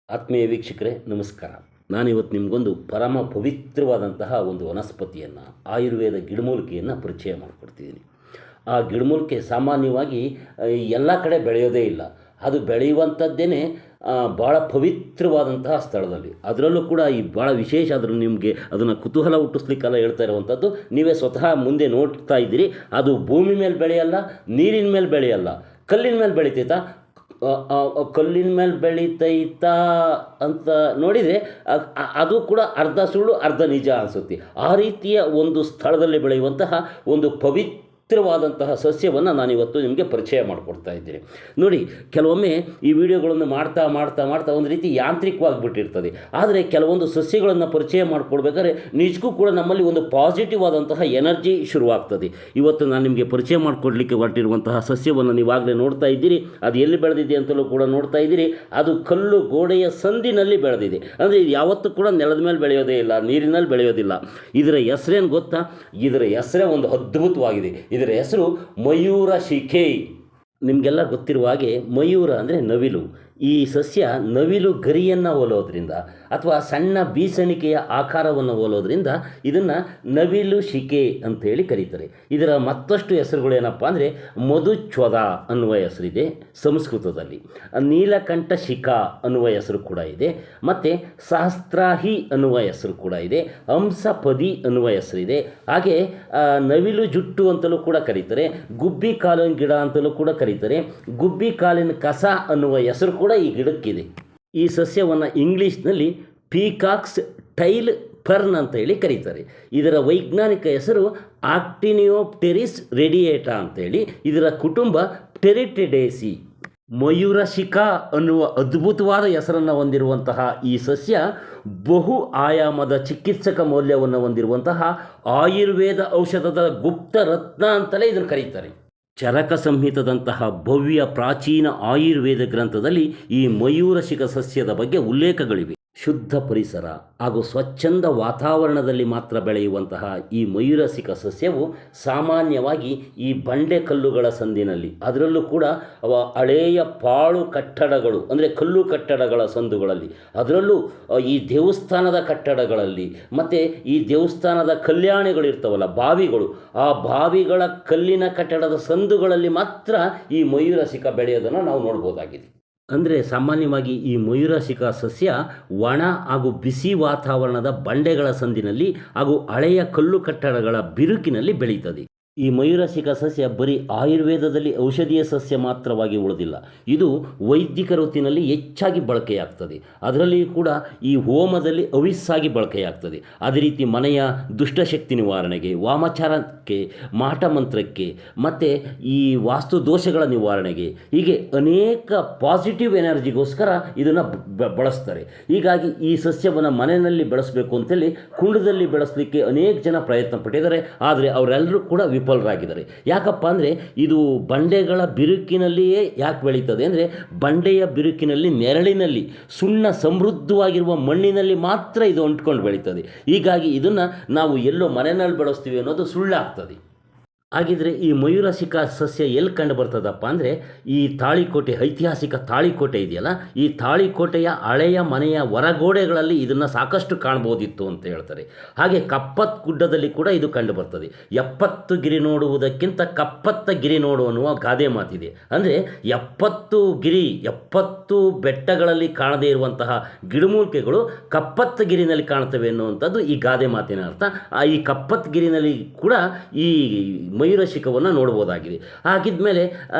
ಆತ್ಮೀಯ ವೀಕ್ಷಕರೇ ನಮಸ್ಕಾರ. ನಾನಿವತ್ತು ನಿಮಗೊಂದು ಪರಮ ಪವಿತ್ರವಾದಂತಹ ಒಂದು ವನಸ್ಪತಿಯನ್ನು, ಆಯುರ್ವೇದ ಗಿಡಮೂಲಿಕೆಯನ್ನು ಪರಿಚಯ ಮಾಡಿಕೊಡ್ತಿದ್ದೀನಿ. ಆ ಗಿಡಮೂಲಿಕೆ ಸಾಮಾನ್ಯವಾಗಿ ಎಲ್ಲ ಕಡೆ ಬೆಳೆಯೋದೇ ಇಲ್ಲ. ಅದು ಬೆಳೆಯುವಂಥದ್ದೇನೆ ಭಾಳ ಪವಿತ್ರವಾದಂತಹ ಸ್ಥಳದಲ್ಲಿ. ಅದರಲ್ಲೂ ಕೂಡ ಈ ಭಾಳ ವಿಶೇಷ, ಆದರೂ ನಿಮಗೆ ಅದನ್ನು ಕುತೂಹಲ ಹುಟ್ಟಿಸ್ಲಿಕ್ಕೆಲ್ಲ ಹೇಳ್ತಾ ಇರುವಂಥದ್ದು, ನೀವೇ ಸ್ವತಃ ಮುಂದೆ ನೋಡ್ತಾ ಇದ್ದೀರಿ. ಅದು ಭೂಮಿ ಮೇಲೆ ಬೆಳೆಯಲ್ಲ, ನೀರಿನ ಮೇಲೆ ಬೆಳೆಯಲ್ಲ, ಕಲ್ಲಿನ ಮೇಲೆ ಬೆಳಿತೈತಾ? ಕಲ್ಲಿನ ಮೇಲೆ ಬೆಳೀತೈತಾ ಅಂತ ನೋಡಿದರೆ ಅದು ಕೂಡ ಅರ್ಧ ಸುಳ್ಳು ಅರ್ಧ ನಿಜ ಅನಿಸುತ್ತೆ. ಆ ರೀತಿಯ ಒಂದು ಸ್ಥಳದಲ್ಲಿ ಬೆಳೆಯುವಂತಹ ಒಂದು ಪವಿತ್ರವಾದಂತಹ ಸಸ್ಯವನ್ನು ನಾನಿವತ್ತು ನಿಮಗೆ ಪರಿಚಯ ಮಾಡಿಕೊಡ್ತಾ ಇದ್ದೀನಿ. ನೋಡಿ, ಕೆಲವೊಮ್ಮೆ ಈ ವಿಡಿಯೋಗಳನ್ನು ಮಾಡ್ತಾ ಮಾಡ್ತಾ ಮಾಡ್ತಾ ಒಂದು ರೀತಿ ಯಾಂತ್ರಿಕವಾಗಿಬಿಟ್ಟಿರ್ತದೆ. ಆದರೆ ಕೆಲವೊಂದು ಸಸ್ಯಗಳನ್ನು ಪರಿಚಯ ಮಾಡಿಕೊಡ್ಬೇಕಾದ್ರೆ ನಿಜಕ್ಕೂ ಕೂಡ ನಮ್ಮಲ್ಲಿ ಒಂದು ಪಾಸಿಟಿವ್ ಆದಂತಹ ಎನರ್ಜಿ ಶುರುವಾಗ್ತದೆ. ಇವತ್ತು ನಾನು ನಿಮಗೆ ಪರಿಚಯ ಮಾಡಿಕೊಡ್ಲಿಕ್ಕೆ ಹೊರಟಿರುವಂತಹ ಸಸ್ಯವನ್ನು ನೀವಾಗಲೇ ನೋಡ್ತಾ ಇದ್ದೀರಿ. ಅದು ಎಲ್ಲಿ ಬೆಳೆದಿದೆ ಅಂತಲೂ ಕೂಡ ನೋಡ್ತಾ ಇದ್ದೀರಿ. ಅದು ಕಲ್ಲು ಗೋಡೆಯ ಸಂದಿನಲ್ಲಿ ಬೆಳೆದಿದೆ. ಅಂದರೆ ಇದು ಯಾವತ್ತೂ ಕೂಡ ನೆಲದ ಮೇಲೆ ಬೆಳೆಯೋದೇ ಇಲ್ಲ, ನೀರಿನಲ್ಲಿ ಬೆಳೆಯೋದಿಲ್ಲ. ಇದರ ಹೆಸರೇನು ಗೊತ್ತಾ? ಇದರ ಹೆಸರೇ ಒಂದು ಅದ್ಭುತವಾಗಿದೆ. ಇದರ ಹೆಸರು ಮಯೂರ ಶಿಖೆ. ನಿಮಗೆಲ್ಲ ಗೊತ್ತಿರುವ ಹಾಗೆ ಮಯೂರ ಅಂದರೆ ನವಿಲು. ಈ ಸಸ್ಯ ನವಿಲು ಗರಿಯನ್ನು ಹೋಲೋದ್ರಿಂದ ಅಥವಾ ಸಣ್ಣ ಬೀಸಣಿಕೆಯ ಆಕಾರವನ್ನು ಹೋಲೋದ್ರಿಂದ ಇದನ್ನು ನವಿಲು ಶಿಖೆ ಅಂತೇಳಿ ಕರೀತಾರೆ. ಇದರ ಮತ್ತಷ್ಟು ಹೆಸರುಗಳೇನಪ್ಪ ಅಂದರೆ ಮಧುಚ್ವದ ಅನ್ನುವ ಹೆಸರಿದೆ ಸಂಸ್ಕೃತದಲ್ಲಿ, ನೀಲಕಂಠ ಶಿಖಾ ಅನ್ನುವ ಹೆಸರು ಕೂಡ ಇದೆ, ಮತ್ತು ಸಹಸ್ರಾಹಿ ಅನ್ನುವ ಹೆಸರು ಕೂಡ ಇದೆ, ಹಂಸಪದಿ ಅನ್ನುವ ಹೆಸರಿದೆ. ಹಾಗೆ ನವಿಲು ಜುಟ್ಟು ಅಂತಲೂ ಕೂಡ ಕರೀತಾರೆ, ಗುಬ್ಬಿ ಕಾಲಿನ ಗಿಡ ಅಂತಲೂ ಕೂಡ ಕರೀತಾರೆ, ಗುಬ್ಬಿ ಕಾಲಿನ ಕಸ ಅನ್ನುವ ಹೆಸರು ಕೂಡ ಈ ಗಿಡಕ್ಕಿದೆ. ಈ ಸಸ್ಯವನ್ನು ಇಂಗ್ಲೀಷ್ನಲ್ಲಿ ಪೀಕಾಕ್ಸ್ ಟೈಲ್ ಫರ್ನ್ ಅಂತ ಹೇಳಿ ಕರೀತಾರೆ. ಇದರ ವೈಜ್ಞಾನಿಕ ಹೆಸರು ಆಕ್ಟಿನಿಯೋಪ್ಟೆರಿಸ್ ರೇಡಿಯೇಟಾ ಅಂತೇಳಿ. ಇದರ ಕುಟುಂಬ ಟೆರಿಟಿಡೇಸಿ. ಮಯೂರ ಶಿಖಾ ಅನ್ನುವ ಅದ್ಭುತವಾದ ಹೆಸರನ್ನು ಹೊಂದಿರುವಂತಹ ಈ ಸಸ್ಯ ಬಹು ಆಯಾಮದ ಚಿಕಿತ್ಸಕ ಮೌಲ್ಯವನ್ನು ಹೊಂದಿರುವಂತಹ ಆಯುರ್ವೇದ ಔಷಧದ ಗುಪ್ತ ರತ್ನ ಅಂತಲೇ ಇದನ್ನು ಕರೀತಾರೆ. ಚರಕ ಸಂಹಿತದಂತಹ ಭವ್ಯ ಪ್ರಾಚೀನ ಆಯುರ್ವೇದ ಗ್ರಂಥದಲ್ಲಿ ಈ ಮಯೂರಶಿಖ ಸಸ್ಯದ ಬಗ್ಗೆ ಉಲ್ಲೇಖಗಳಿವೆ. ಶುದ್ಧ ಪರಿಸರ ಹಾಗೂ ಸ್ವಚ್ಛಂದ ವಾತಾವರಣದಲ್ಲಿ ಮಾತ್ರ ಬೆಳೆಯುವಂತಹ ಈ ಮಯೂರಶಿಖ ಸಸ್ಯವು ಸಾಮಾನ್ಯವಾಗಿ ಈ ಬಂಡೆ ಕಲ್ಲುಗಳ ಸಂದಿನಲ್ಲಿ, ಅದರಲ್ಲೂ ಕೂಡ ಹಳೆಯ ಪಾಳು ಕಟ್ಟಡಗಳು ಅಂದರೆ ಕಲ್ಲು ಕಟ್ಟಡಗಳ ಸಂದುಗಳಲ್ಲಿ, ಅದರಲ್ಲೂ ಈ ದೇವಸ್ಥಾನದ ಕಟ್ಟಡಗಳಲ್ಲಿ ಮತ್ತು ಈ ದೇವಸ್ಥಾನದ ಕಲ್ಯಾಣಿಗಳಿರ್ತಾವಲ್ಲ, ಬಾವಿಗಳು, ಆ ಬಾವಿಗಳ ಕಲ್ಲಿನ ಕಟ್ಟಡದ ಸಂದುಗಳಲ್ಲಿ ಮಾತ್ರ ಈ ಮಯೂರಶಿಖ ಬೆಳೆಯೋದನ್ನು ನಾವು ನೋಡ್ಬೋದಾಗಿದೆ. ಅಂದರೆ ಸಾಮಾನ್ಯವಾಗಿ ಈ ಮಯೂರಶಿಖ ಸಸ್ಯ ಒಣ ಹಾಗೂ ಬಿಸಿ ವಾತಾವರಣದ ಬಂಡೆಗಳ ಸಂದಿನಲ್ಲಿ ಹಾಗೂ ಹಳೆಯ ಕಲ್ಲು ಕಟ್ಟಡಗಳ ಬಿರುಕಿನಲ್ಲಿ ಬೆಳೀತದೆ. ಈ ಮಯೂರಶಿಖ ಸಸ್ಯ ಬರೀ ಆಯುರ್ವೇದದಲ್ಲಿ ಔಷಧೀಯ ಸಸ್ಯ ಮಾತ್ರವಾಗಿ ಉಳಿದಿಲ್ಲ, ಇದು ವೈದಿಕ ವೃತ್ತಿನಲ್ಲಿ ಹೆಚ್ಚಾಗಿ ಬಳಕೆಯಾಗ್ತದೆ. ಅದರಲ್ಲಿಯೂ ಕೂಡ ಈ ಹೋಮದಲ್ಲಿ ಹವಿಸ್ಸಾಗಿ ಬಳಕೆಯಾಗ್ತದೆ. ಅದೇ ರೀತಿ ಮನೆಯ ದುಷ್ಟಶಕ್ತಿ ನಿವಾರಣೆಗೆ, ವಾಮಾಚಾರಕ್ಕೆ, ಮಾಟಮಂತ್ರಕ್ಕೆ ಮತ್ತು ಈ ವಾಸ್ತು ದೋಷಗಳ ನಿವಾರಣೆಗೆ, ಹೀಗೆ ಅನೇಕ ಪಾಸಿಟಿವ್ ಎನರ್ಜಿಗೋಸ್ಕರ ಇದನ್ನು ಬಳಸ್ತಾರೆ. ಹೀಗಾಗಿ ಈ ಸಸ್ಯವನ್ನು ಮನೆಯಲ್ಲಿ ಬೆಳೆಸಬೇಕು ಅಂತೇಳಿ ಕುಂಡದಲ್ಲಿ ಬೆಳೆಸಲಿಕ್ಕೆ ಅನೇಕ ಜನ ಪ್ರಯತ್ನ ಪಟ್ಟಿದ್ದಾರೆ. ಆದರೆ ಅವರೆಲ್ಲರೂ ಕೂಡ ವಿಫಲರಾಗಿದ್ದಾರೆ. ಯಾಕಪ್ಪ ಅಂದರೆ ಇದು ಬಂಡೆಗಳ ಬಿರುಕಿನಲ್ಲಿಯೇ ಯಾಕೆ ಬೆಳೀತದೆ ಅಂದರೆ, ಬಂಡೆಯ ಬಿರುಕಿನಲ್ಲಿ, ನೆರಳಿನಲ್ಲಿ, ಸುಣ್ಣ ಸಮೃದ್ಧವಾಗಿರುವ ಮಣ್ಣಿನಲ್ಲಿ ಮಾತ್ರ ಇದು ಅಂಟ್ಕೊಂಡು ಬೆಳೀತದೆ. ಹೀಗಾಗಿ ಇದನ್ನು ನಾವು ಎಲ್ಲೋ ಮನೆಯಲ್ಲಿ ಬೆಳೆಸ್ತೀವಿ ಅನ್ನೋದು ಸುಳ್ಳಾಗ್ತದೆ. ಹಾಗಿದ್ರೆ ಈ ಮಯೂರಶಿಖ ಸಸ್ಯ ಎಲ್ಲಿ ಕಂಡು ಬರ್ತದಪ್ಪ ಅಂದರೆ, ಈ ತಾಳಿಕೋಟೆ, ಐತಿಹಾಸಿಕ ತಾಳಿಕೋಟೆ ಇದೆಯಲ್ಲ, ಈ ತಾಳಿಕೋಟೆಯ ಹಳೆಯ ಮನೆಯ ಹೊರಗೋಡೆಗಳಲ್ಲಿ ಇದನ್ನು ಸಾಕಷ್ಟು ಕಾಣ್ಬೋದಿತ್ತು ಅಂತ ಹೇಳ್ತಾರೆ. ಹಾಗೆ ಕಪ್ಪತ್ ಗುಡ್ಡದಲ್ಲಿ ಕೂಡ ಇದು ಕಂಡು ಬರ್ತದೆ. 70 ಗಿರಿ ನೋಡುವುದಕ್ಕಿಂತ ಕಪ್ಪತ್ತ ಗಿರಿ ನೋಡು ಅನ್ನುವ ಗಾದೆ ಮಾತಿದೆ. ಅಂದರೆ 70 ಗಿರಿ, 70 ಬೆಟ್ಟಗಳಲ್ಲಿ ಕಾಣದೇ ಇರುವಂತಹ ಗಿಡಮೂಲಿಕೆಗಳು ಕಪ್ಪತ್ತ ಗಿರಿನಲ್ಲಿ ಕಾಣ್ತವೆ ಎನ್ನುವಂಥದ್ದು ಈ ಗಾದೆ ಮಾತಿನ ಅರ್ಥ. ಈ ಕಪ್ಪತ್ ಗಿರಿನಲ್ಲಿ ಕೂಡ ಈ ಮಯೂರಶಿಖವನ್ನು ನೋಡ್ಬೋದಾಗಿದೆ. ಹಾಗಿದ್ಮೇಲೆ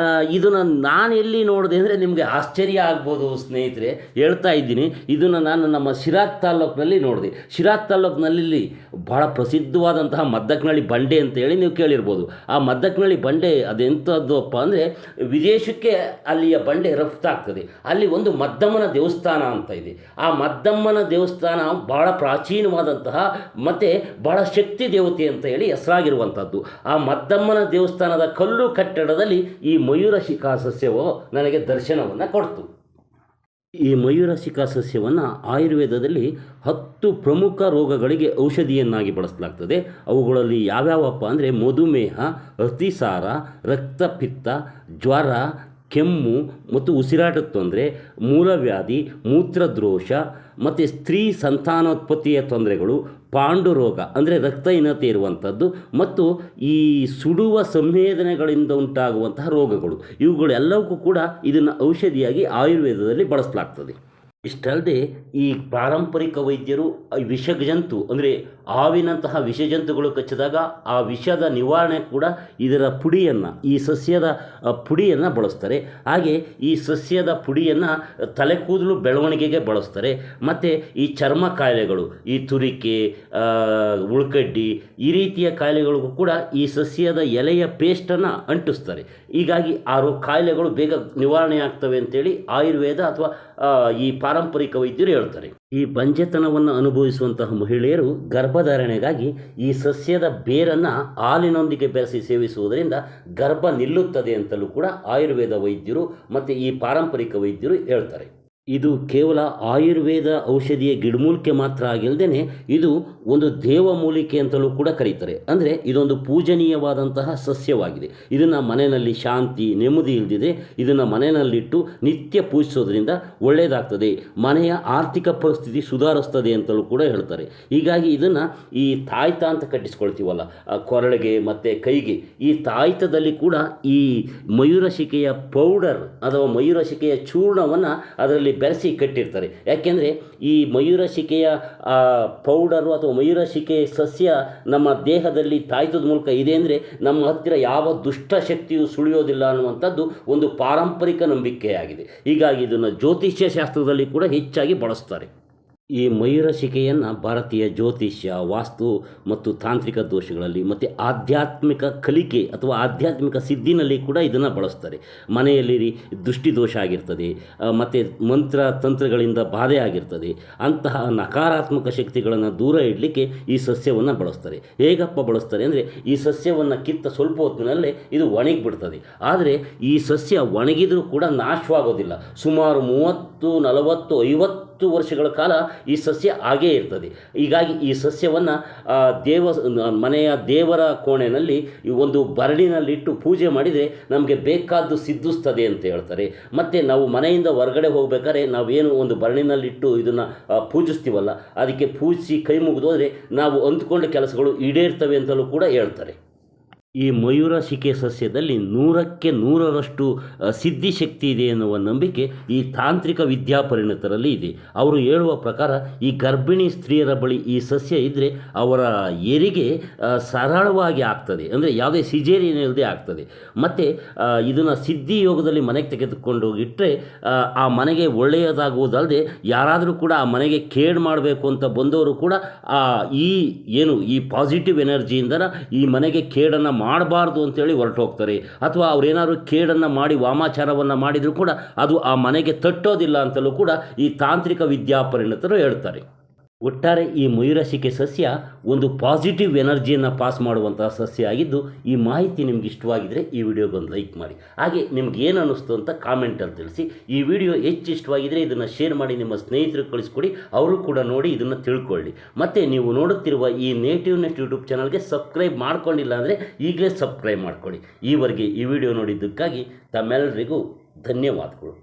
ಇದನ್ನು ನಾನು ಎಲ್ಲಿ ನೋಡಿದೆ ಅಂದರೆ ನಿಮಗೆ ಆಶ್ಚರ್ಯ ಆಗ್ಬೋದು ಸ್ನೇಹಿತರೆ, ಹೇಳ್ತಾ ಇದ್ದೀನಿ. ಇದನ್ನು ನಾನು ನಮ್ಮ ಶಿರಾ ತಾಲ್ಲೂಕಿನಲ್ಲಿ ನೋಡಿದೆ. ಶಿರಾ ತಾಲ್ಲೂಕಿನಲ್ಲಿ ಭಾಳ ಪ್ರಸಿದ್ಧವಾದಂತಹ ಮದ್ದಕ್ನಳ್ಳಿ ಬಂಡೆ ಅಂತೇಳಿ ನೀವು ಕೇಳಿರ್ಬೋದು. ಆ ಮದ್ದಕ್ನಳ್ಳಿ ಬಂಡೆ ಅದೆಂಥದ್ದಪ್ಪ ಅಂದರೆ, ವಿದೇಶಕ್ಕೆ ಅಲ್ಲಿಯ ಬಂಡೆ ರಫ್ತಾಗ್ತದೆ. ಅಲ್ಲಿ ಒಂದು ಮದ್ದಮ್ಮನ ದೇವಸ್ಥಾನ ಅಂತ ಇದೆ. ಆ ಮದ್ದಮ್ಮನ ದೇವಸ್ಥಾನ ಭಾಳ ಪ್ರಾಚೀನವಾದಂತಹ ಮತ್ತು ಭಾಳ ಶಕ್ತಿ ದೇವತೆ ಅಂತ ಹೇಳಿ ಹೆಸರಾಗಿರುವಂಥದ್ದು. ಆ ಮದ್ದಮ್ಮನ ದೇವಸ್ಥಾನದ ಕಲ್ಲು ಕಟ್ಟಡದಲ್ಲಿ ಈ ಮಯೂರಶಿಖ ಸಸ್ಯವು ನನಗೆ ದರ್ಶನವನ್ನು ಕೊಡ್ತು. ಈ ಮಯೂರಶಿಖ ಸಸ್ಯವನ್ನು ಆಯುರ್ವೇದದಲ್ಲಿ 10 ಪ್ರಮುಖ ರೋಗಗಳಿಗೆ ಔಷಧಿಯನ್ನಾಗಿ ಬಳಸಲಾಗ್ತದೆ. ಅವುಗಳಲ್ಲಿ ಯಾವ್ಯಾವಪ್ಪ ಅಂದರೆ, ಮಧುಮೇಹ, ಅತಿಸಾರ, ರಕ್ತಪಿತ್ತ, ಜ್ವರ, ಕೆಮ್ಮು ಮತ್ತು ಉಸಿರಾಟದ ತೊಂದರೆ, ಮೂಲವ್ಯಾಧಿ, ಮೂತ್ರದೋಷ ಮತ್ತು ಸ್ತ್ರೀ ಸಂತಾನೋತ್ಪತ್ತಿಯ ತೊಂದರೆಗಳು, ಪಾಂಡುರೋಗ ಅಂದರೆ ರಕ್ತಹೀನತೆ ಇರುವಂಥದ್ದು ಮತ್ತು ಈ ಸುಡುವ ಸಂವೇದನೆಗಳಿಂದ ಉಂಟಾಗುವಂತಹ ರೋಗಗಳು, ಇವುಗಳೆಲ್ಲವಕ್ಕೂ ಕೂಡ ಇದನ್ನು ಔಷಧಿಯಾಗಿ ಆಯುರ್ವೇದದಲ್ಲಿ ಬಳಸಲಾಗ್ತದೆ. ಇಷ್ಟಲ್ಲದೆ ಈ ಪಾರಂಪರಿಕ ವೈದ್ಯರು ವಿಷಜಂತು ಅಂದರೆ ಹಾವಿನಂತಹ ವಿಷಜಂತುಗಳು ಕಚ್ಚಿದಾಗ ಆ ವಿಷದ ನಿವಾರಣೆ ಕೂಡ ಇದರ ಪುಡಿಯನ್ನು, ಈ ಸಸ್ಯದ ಪುಡಿಯನ್ನು ಬಳಸ್ತಾರೆ. ಹಾಗೆ ಈ ಸಸ್ಯದ ಪುಡಿಯನ್ನು ತಲೆ ಕೂದಲು ಬೆಳವಣಿಗೆಗೆ ಬಳಸ್ತಾರೆ. ಮತ್ತು ಈ ಚರ್ಮ ಕಾಯಿಲೆಗಳು, ಈ ತುರಿಕೆ, ಉಳ್ಕಡ್ಡಿ, ಈ ರೀತಿಯ ಕಾಯಿಲೆಗಳಿಗೂ ಕೂಡ ಈ ಸಸ್ಯದ ಎಲೆಯ ಪೇಸ್ಟನ್ನು ಅಂಟಿಸ್ತಾರೆ. ಹೀಗಾಗಿ ಆ ಕಾಯಿಲೆಗಳು ಬೇಗ ನಿವಾರಣೆ ಆಗ್ತವೆ ಅಂತೇಳಿ ಆಯುರ್ವೇದ ಅಥವಾ ಈ ಪಾರಂಪರಿಕ ವೈದ್ಯರು ಹೇಳ್ತಾರೆ. ಈ ಬಂಜೆತನವನ್ನು ಅನುಭವಿಸುವಂತಹ ಮಹಿಳೆಯರು ಗರ್ಭಧಾರಣೆಗಾಗಿ ಈ ಸಸ್ಯದ ಬೇರನ್ನು ಹಾಲಿನೊಂದಿಗೆ ಬೆರೆಸಿ ಸೇವಿಸುವುದರಿಂದ ಗರ್ಭ ನಿಲ್ಲುತ್ತದೆ ಅಂತಲೂ ಕೂಡ ಆಯುರ್ವೇದ ವೈದ್ಯರು ಮತ್ತು ಈ ಪಾರಂಪರಿಕ ವೈದ್ಯರು ಹೇಳ್ತಾರೆ. ಇದು ಕೇವಲ ಆಯುರ್ವೇದ ಔಷಧಿಯ ಗಿಡಮೂಲಿಕೆ ಮಾತ್ರ ಆಗಿಲ್ಲದೇ ಇದು ಒಂದು ದೇವಮೂಲಿಕೆ ಅಂತಲೂ ಕೂಡ ಕರೀತಾರೆ. ಅಂದರೆ ಇದೊಂದು ಪೂಜನೀಯವಾದಂತಹ ಸಸ್ಯವಾಗಿದೆ. ಇದನ್ನು ಮನೆಯಲ್ಲಿ ಶಾಂತಿ ನೆಮ್ಮದಿ ಇಲ್ಲದಿದೆ ಇದನ್ನು ಮನೆಯಲ್ಲಿಟ್ಟು ನಿತ್ಯ ಪೂಜಿಸೋದ್ರಿಂದ ಒಳ್ಳೆಯದಾಗ್ತದೆ, ಮನೆಯ ಆರ್ಥಿಕ ಪರಿಸ್ಥಿತಿ ಸುಧಾರಿಸ್ತದೆ ಅಂತಲೂ ಕೂಡ ಹೇಳ್ತಾರೆ. ಹೀಗಾಗಿ ಇದನ್ನು ಈ ತಾಯ್ತ ಅಂತ ಕಟ್ಟಿಸ್ಕೊಳ್ತೀವಲ್ಲ ಕೊರಳಿಗೆ ಮತ್ತು ಕೈಗೆ, ಈ ತಾಯ್ತದಲ್ಲಿ ಕೂಡ ಈ ಮಯೂರಶಿಕೆಯ ಪೌಡರ್ ಅಥವಾ ಮಯೂರಶಿಕೆಯ ಚೂರ್ಣವನ್ನು ಅದರಲ್ಲಿ ಬೆರೆಸಿ ಕಟ್ಟಿರ್ತಾರೆ. ಯಾಕೆಂದರೆ ಈ ಮಯೂರಶಿಕೆಯ ಪೌಡರು ಅಥವಾ ಮಯೂರಶಿಕೆ ಸಸ್ಯ ನಮ್ಮ ದೇಹದಲ್ಲಿ ತಾಯ್ತದ ಮೂಲಕ ಇದೆ ಅಂದರೆ ನಮ್ಮ ಹತ್ತಿರ ಯಾವ ದುಷ್ಟ ಶಕ್ತಿಯು ಸುಳಿಯೋದಿಲ್ಲ ಅನ್ನುವಂಥದ್ದು ಒಂದು ಪಾರಂಪರಿಕ ನಂಬಿಕೆಯಾಗಿದೆ. ಹೀಗಾಗಿ ಇದನ್ನು ಜ್ಯೋತಿಷ್ಯ ಶಾಸ್ತ್ರದಲ್ಲಿ ಕೂಡ ಹೆಚ್ಚಾಗಿ ಬಳಸ್ತಾರೆ. ಈ ಮಯೂರಶಿಕೆಯನ್ನು ಭಾರತೀಯ ಜ್ಯೋತಿಷ್ಯ, ವಾಸ್ತು ಮತ್ತು ತಾಂತ್ರಿಕ ದೋಷಗಳಲ್ಲಿ ಮತ್ತು ಆಧ್ಯಾತ್ಮಿಕ ಕಲಿಕೆ ಅಥವಾ ಆಧ್ಯಾತ್ಮಿಕ ಸಿದ್ಧಿನಲ್ಲಿ ಕೂಡ ಇದನ್ನು ಬಳಸ್ತಾರೆ. ಮನೆಯಲ್ಲಿ ದೃಷ್ಟಿದೋಷ ಆಗಿರ್ತದೆ ಮತ್ತು ಮಂತ್ರ ತಂತ್ರಗಳಿಂದ ಬಾಧೆ ಆಗಿರ್ತದೆ, ಅಂತಹ ನಕಾರಾತ್ಮಕ ಶಕ್ತಿಗಳನ್ನು ದೂರ ಇಡಲಿಕ್ಕೆ ಈ ಸಸ್ಯವನ್ನು ಬಳಸ್ತಾರೆ. ಹೇಗಪ್ಪ ಬಳಸ್ತಾರೆ ಅಂದರೆ ಈ ಸಸ್ಯವನ್ನು ಕಿತ್ತ ಸ್ವಲ್ಪ ಹೊತ್ತಿನಲ್ಲೇ ಇದು ಒಣಗಿಬಿಡ್ತದೆ. ಆದರೆ ಈ ಸಸ್ಯ ಒಣಗಿದರೂ ಕೂಡ ನಾಶವಾಗೋದಿಲ್ಲ. ಸುಮಾರು 30, 40, 50 ವರ್ಷಗಳ ಕಾಲ ಈ ಸಸ್ಯ ಹಾಗೇ ಇರ್ತದೆ. ಹೀಗಾಗಿ ಈ ಸಸ್ಯವನ್ನು ಮನೆಯ ದೇವರ ಕೋಣೆಯಲ್ಲಿ ಒಂದು ಬರಡಿನಲ್ಲಿಟ್ಟು ಪೂಜೆ ಮಾಡಿದರೆ ನಮಗೆ ಬೇಕಾದ್ದು ಸಿದ್ಧಿಸ್ತದೆ ಅಂತ ಹೇಳ್ತಾರೆ. ಮತ್ತು ನಾವು ಮನೆಯಿಂದ ಹೊರಗಡೆ ಹೋಗ್ಬೇಕಾದ್ರೆ ನಾವೇನು ಒಂದು ಬರಡಿನಲ್ಲಿಟ್ಟು ಇದನ್ನು ಪೂಜಿಸ್ತೀವಲ್ಲ, ಅದಕ್ಕೆ ಪೂಜಿಸಿ ಕೈ ಮುಗಿದೋದ್ರೆ ನಾವು ಅಂದ್ಕೊಂಡ ಕೆಲಸಗಳು ಈಡೇರ್ತವೆ ಅಂತಲೂ ಕೂಡ ಹೇಳ್ತಾರೆ. ಈ ಮಯೂರಶಿಕೆ ಸಸ್ಯದಲ್ಲಿ 100ಕ್ಕೆ 100ರಷ್ಟು ಸಿದ್ಧಿಶಕ್ತಿ ಇದೆ ಎನ್ನುವ ನಂಬಿಕೆ ಈ ತಾಂತ್ರಿಕ ವಿದ್ಯಾಪರಿಣಿತರಲ್ಲಿ ಇದೆ. ಅವರು ಹೇಳುವ ಪ್ರಕಾರ ಈ ಗರ್ಭಿಣಿ ಸ್ತ್ರೀಯರ ಬಳಿ ಈ ಸಸ್ಯ ಇದ್ದರೆ ಅವರ ಹೆರಿಗೆ ಸರಳವಾಗಿ ಆಗ್ತದೆ, ಅಂದರೆ ಯಾವುದೇ ಸಿಜೇರಿಯನ್ ಇಲ್ಲದೆ ಆಗ್ತದೆ. ಮತ್ತು ಇದನ್ನು ಸಿದ್ಧಿ ಯೋಗದಲ್ಲಿ ಮನೆಗೆ ತೆಗೆದುಕೊಂಡು ಇಟ್ಟರೆ ಆ ಮನೆಗೆ ಒಳ್ಳೆಯದಾಗುವುದಲ್ಲದೆ ಯಾರಾದರೂ ಕೂಡ ಆ ಮನೆಗೆ ಕೇಡು ಮಾಡಬೇಕು ಅಂತ ಬಂದವರು ಕೂಡ ಈ ಪಾಸಿಟಿವ್ ಎನರ್ಜಿಯಿಂದ ಈ ಮನೆಗೆ ಕೇಡನ್ನು ಮಾಡಬಾರ್ದು ಅಂತೇಳಿ ಹೊರಟು ಹೋಗ್ತಾರೆ. ಅಥವಾ ಅವರೇನಾದ್ರು ಕೇಡನ್ನು ಮಾಡಿ ವಾಮಾಚಾರವನ್ನು ಮಾಡಿದರೂ ಕೂಡ ಅದು ಆ ಮನೆಗೆ ತಟ್ಟೋದಿಲ್ಲ ಅಂತಲೂ ಕೂಡ ಈ ತಾಂತ್ರಿಕ ವಿದ್ಯಾಪರಿಣಿತರು ಹೇಳ್ತಾರೆ. ಒಟ್ಟಾರೆ ಈ ಮಯೂರಶಿಕೆ ಸಸ್ಯ ಒಂದು ಪಾಸಿಟಿವ್ ಎನರ್ಜಿಯನ್ನು ಪಾಸ್ ಮಾಡುವಂತಹ ಸಸ್ಯ ಆಗಿದ್ದು, ಈ ಮಾಹಿತಿ ನಿಮ್ಗೆ ಇಷ್ಟವಾಗಿದ್ದರೆ ಈ ವಿಡಿಯೋಗೊಂದು ಲೈಕ್ ಮಾಡಿ. ಹಾಗೆ ನಿಮ್ಗೆ ಏನು ಅನ್ನಿಸ್ತು ಅಂತ ಕಾಮೆಂಟಲ್ಲಿ ತಿಳಿಸಿ. ಈ ವಿಡಿಯೋ ಹೆಚ್ಚು ಇಷ್ಟವಾಗಿದ್ದರೆ ಇದನ್ನು ಶೇರ್ ಮಾಡಿ ನಿಮ್ಮ ಸ್ನೇಹಿತರಿಗೆ ಕಳಿಸ್ಕೊಡಿ, ಅವರು ಕೂಡ ನೋಡಿ ಇದನ್ನು ತಿಳ್ಕೊಳ್ಳಿ. ಮತ್ತು ನೀವು ನೋಡುತ್ತಿರುವ ಈ ನೇಟಿವ್ನೆಸ್ ಯೂಟ್ಯೂಬ್ ಚಾನಲ್ಗೆ ಸಬ್ಸ್ಕ್ರೈಬ್ ಮಾಡ್ಕೊಂಡಿಲ್ಲ ಅಂದರೆ ಈಗಲೇ ಸಬ್ಸ್ಕ್ರೈಬ್ ಮಾಡ್ಕೊಳ್ಳಿ. ಈವರೆಗೆ ಈ ವಿಡಿಯೋ ನೋಡಿದ್ದಕ್ಕಾಗಿ ತಮ್ಮೆಲ್ಲರಿಗೂ ಧನ್ಯವಾದಗಳು.